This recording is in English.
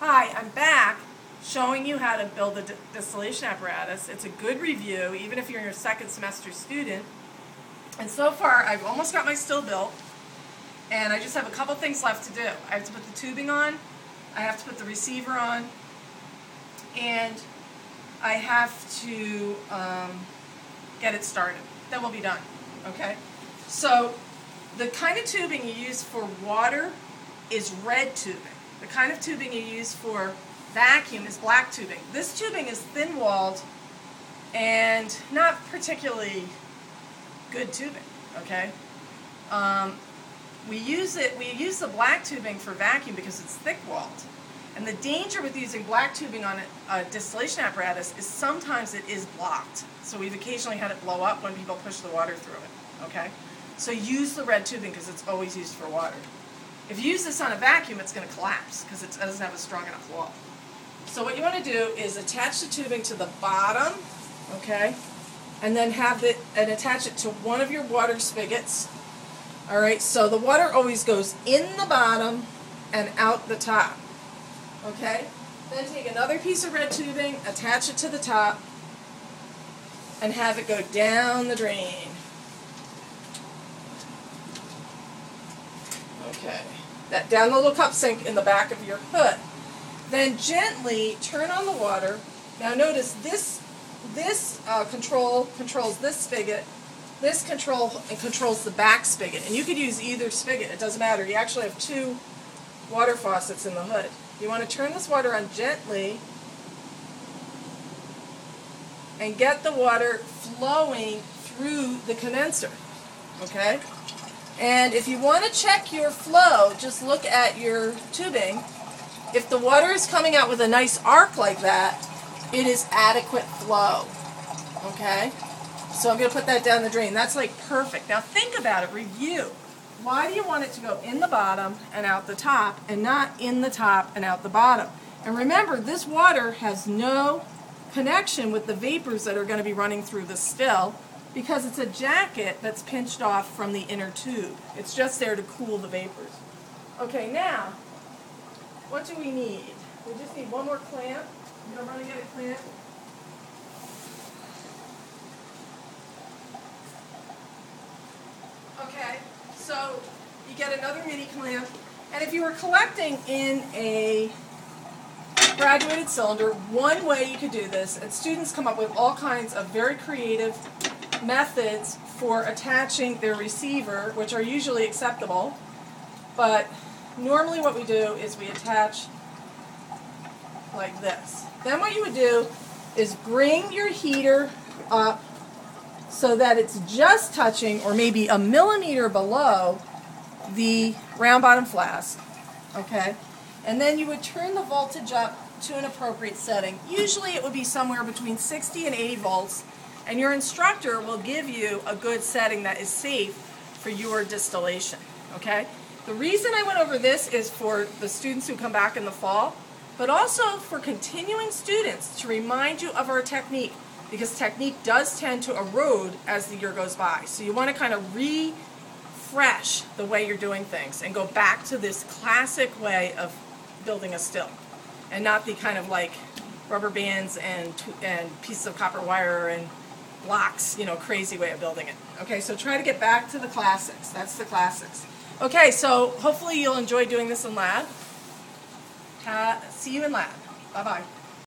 Hi, I'm back showing you how to build a distillation apparatus. It's a good review, even if you're your second semester student. And so far, I've almost got my still built, and I just have a couple things left to do. I have to put the tubing on, I have to put the receiver on, and I have to get it started. Then we'll be done, okay? So, the kind of tubing you use for water is red tubing. The kind of tubing you use for vacuum is black tubing. This tubing is thin-walled and not particularly good tubing, okay? We use the black tubing for vacuum because it's thick-walled. And the danger with using black tubing on a distillation apparatus is sometimes it is blocked. So we've occasionally had it blow up when people push the water through it, okay? So use the red tubing because it's always used for water. If you use this on a vacuum, it's going to collapse because it doesn't have a strong enough wall. So what you want to do is attach the tubing to the bottom, okay, and then attach it to one of your water spigots. All right, so the water always goes in the bottom and out the top. Okay, then take another piece of red tubing, attach it to the top, and have it go down the drain. Okay, that down the little cup sink in the back of your hood. Then gently turn on the water. Now notice this control controls this spigot. This controls the back spigot. And you could use either spigot. It doesn't matter. You actually have two water faucets in the hood. You want to turn this water on gently and get the water flowing through the condenser. Okay? And if you want to check your flow, just look at your tubing. If the water is coming out with a nice arc like that, it is adequate flow. Okay? So I'm going to put that down the drain. That's like perfect. Now think about it. Review. Why do you want it to go in the bottom and out the top and not in the top and out the bottom? And remember, this water has no connection with the vapors that are going to be running through the still, because it's a jacket that's pinched off from the inner tube. It's just there to cool the vapors. Okay, now, what do we need? We just need one more clamp. I'm going to run and get a clamp. Okay, so you get another mini clamp. And if you were collecting in a graduated cylinder, one way you could do this, and students come up with all kinds of very creative methods for attaching their receiver, which are usually acceptable, but normally what we do is we attach like this. Then what you would do is bring your heater up so that it's just touching, or maybe a millimeter below, the round bottom flask, okay? And then you would turn the voltage up to an appropriate setting. Usually it would be somewhere between 60 and 80 volts, and your instructor will give you a good setting that is safe for your distillation, okay? The reason I went over this is for the students who come back in the fall, but also for continuing students to remind you of our technique, because technique does tend to erode as the year goes by. So you want to kind of refresh the way you're doing things and go back to this classic way of building a still, and not the kind of like rubber bands and pieces of copper wire and blocks, you know, crazy way of building it. Okay, so try to get back to the classics. That's the classics. Okay, so hopefully you'll enjoy doing this in lab. See you in lab. Bye-bye.